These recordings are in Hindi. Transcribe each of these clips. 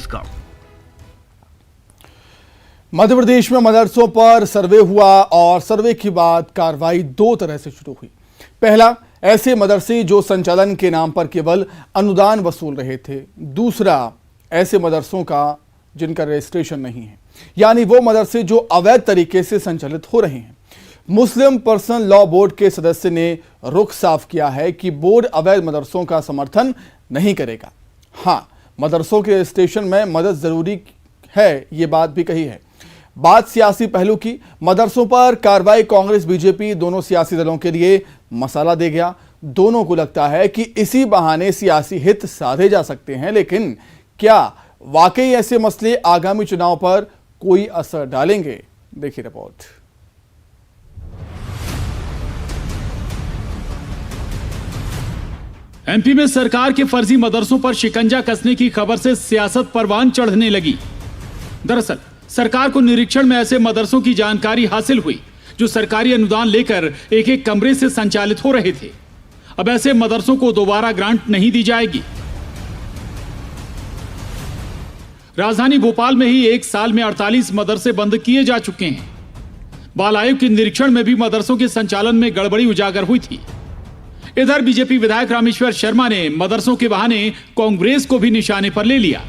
छत्तीसगढ़। मध्य प्रदेश में मदरसों पर सर्वे हुआ और सर्वे के बाद कार्रवाई दो तरह से शुरू हुई। पहला, ऐसे मदरसे जो संचालन के नाम पर केवल अनुदान वसूल रहे थे। दूसरा, ऐसे मदरसों का जिनका रजिस्ट्रेशन नहीं है, यानी वो मदरसे जो अवैध तरीके से संचालित हो रहे हैं। मुस्लिम पर्सनल लॉ बोर्ड के सदस्य ने रुख साफ किया है कि बोर्ड अवैध मदरसों का समर्थन नहीं करेगा। हाँ, मदरसों के रजिस्ट्रेशन में मदद जरूरी है, ये बात भी कही है। बात सियासी पहलू की। मदरसों पर कार्रवाई कांग्रेस बीजेपी दोनों सियासी दलों के लिए मसाला दे गया। दोनों को लगता है कि इसी बहाने सियासी हित साधे जा सकते हैं, लेकिन क्या वाकई ऐसे मसले आगामी चुनाव पर कोई असर डालेंगे? देखिए रिपोर्ट। एमपी में सरकार के फर्जी मदरसों पर शिकंजा कसने की खबर से सियासत परवान चढ़ने लगी। दरअसल सरकार को निरीक्षण में ऐसे मदरसों की जानकारी हासिल हुई जो सरकारी अनुदान लेकर एक एक कमरे से संचालित हो रहे थे। अब ऐसे मदरसों को दोबारा ग्रांट नहीं दी जाएगी। राजधानी भोपाल में ही एक साल में 48 मदरसे बंद किए जा चुके हैं। बाल आयोग के निरीक्षण में भी मदरसों के संचालन में गड़बड़ी उजागर हुई थी। इधर बीजेपी विधायक रामेश्वर शर्मा ने मदरसों के बहाने कांग्रेस को भी निशाने पर ले लिया।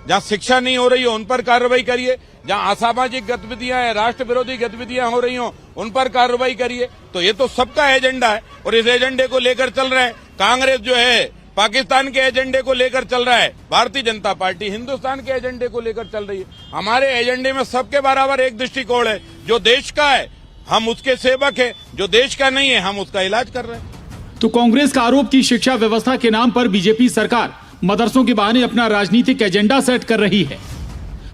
जहां शिक्षा नहीं हो रही हो उन पर कार्रवाई करिए, जहां असामाजिक गतिविधियां हैं, राष्ट्र विरोधी गतिविधियां हो रही हो उन पर कार्रवाई करिए। तो ये तो सबका एजेंडा है और इस एजेंडे को लेकर चल रहे हैं। कांग्रेस जो है पाकिस्तान के एजेंडे को लेकर चल रहा है, भारतीय जनता पार्टी हिंदुस्तान के एजेंडे को लेकर चल रही है। हमारे एजेंडे में सबके बराबर एक दृष्टिकोण है। जो देश का है हम उसके सेवक है, जो देश का नहीं है हम उसका इलाज कर रहे हैं। तो कांग्रेस का आरोप की शिक्षा व्यवस्था के नाम पर बीजेपी सरकार मदरसों के बहाने अपना राजनीतिक एजेंडा सेट कर रही है।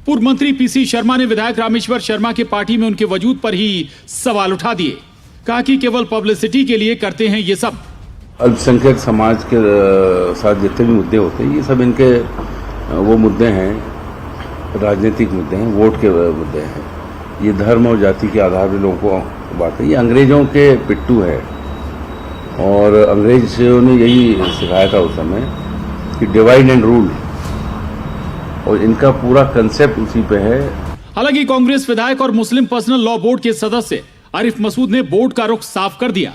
पूर्व मंत्री पीसी शर्मा ने विधायक रामेश्वर शर्मा के पार्टी में उनके वजूद पर ही सवाल उठा दिए। कहा कि केवल पब्लिसिटी के लिए करते हैं ये सब। अल्पसंख्यक समाज के साथ जितने भी मुद्दे होते हैं ये सब इनके वो मुद्दे हैं, राजनीतिक मुद्दे हैं, वोट के मुद्दे हैं। ये धर्म और जाति के आधार पर लोगों को बात है। ये अंग्रेजों के पिट्टू है और अंग्रेजों ने यही सिखाया था उस समय कि डिवाइड एंड रूल, और इनका पूरा कंसेप्ट उसी पे है। हालांकि कांग्रेस विधायक और मुस्लिम पर्सनल लॉ बोर्ड के सदस्य आरिफ मसूद ने बोर्ड का रुख साफ कर दिया।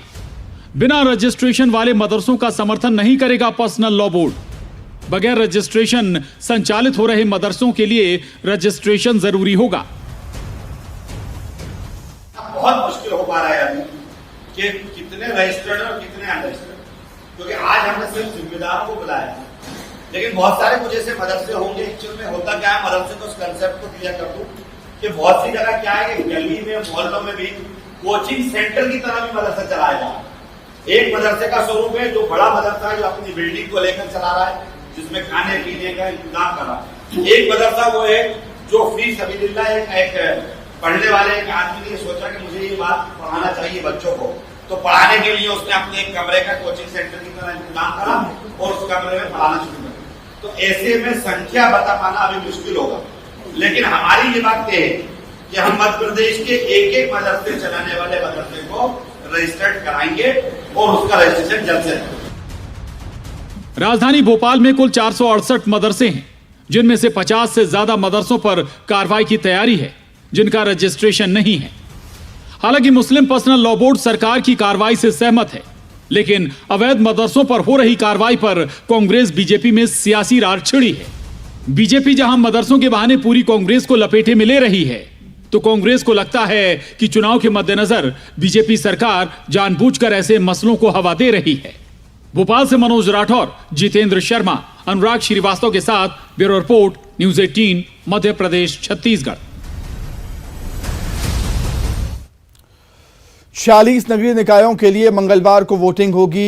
बिना रजिस्ट्रेशन वाले मदरसों का समर्थन नहीं करेगा पर्सनल लॉ बोर्ड। बगैर रजिस्ट्रेशन संचालित हो रहे मदरसों के लिए रजिस्ट्रेशन जरूरी होगा। बहुत मुश्किल हो पा रहा है अभी कि कितने रजिस्टर्ड और कितने अनरजिस्टर्ड, क्योंकि आज हमने सिर्फ जिम्मेदारों को बुलाया है, लेकिन बहुत सारे कुछ ऐसे मदरसे होंगे। एक्चुअल में होता क्या है, मदरसे को उस कंसेप्ट को क्लियर कर दूं कि बहुत सी जगह क्या है कि गली में मोहल्लों में भी कोचिंग सेंटर की तरह भी मदरसा चलाया जा रहा है। एक मदरसे का स्वरूप है जो बड़ा मदरसा है, जो अपनी बिल्डिंग को लेकर चला रहा है, जिसमें खाने पीने का इंतजाम कर रहा है। एक मदरसा वो है जो फी सबीलिल्लाह एक पढ़ने वाले एक आदमी ने सोचा कि मुझे ये बात पढ़ाना चाहिए बच्चों को, तो पढ़ाने के लिए उसने अपने एक कमरे का कोचिंग सेंटर की तरह इंतजाम करा और उस कमरे में पढ़ाना शुरू कर। तो ऐसे में संख्या बता पाना अभी मुश्किल होगा, लेकिन हमारी ये बात है कि हम मध्य प्रदेश के एक एक मदरसे चलाने वाले मदरसे को रजिस्टर्ड कराएंगे और उसका रजिस्ट्रेशन जल्द से जल्द। राजधानी भोपाल में कुल 468 मदरसे हैं, जिनमें से 50 से ज्यादा मदरसों पर कार्रवाई की तैयारी है, जिनका रजिस्ट्रेशन नहीं है। हालांकि मुस्लिम पर्सनल लॉ बोर्ड सरकार की कार्रवाई से सहमत है, लेकिन अवैध मदरसों पर हो रही कार्रवाई पर कांग्रेस बीजेपी में सियासी रार छिड़ी है। बीजेपी जहां मदरसों के बहाने पूरी कांग्रेस को लपेटे में ले रही है, तो कांग्रेस को लगता है कि चुनाव के मद्देनजर बीजेपी सरकार जानबूझकर ऐसे मसलों को हवा दे रही है। भोपाल से मनोज राठौर, जितेंद्र शर्मा, अनुराग श्रीवास्तव के साथ bureau report, news 18, Madhya Pradesh, Chhattisgarh. 46 नगरीय निकायों के लिए मंगलवार को वोटिंग होगी।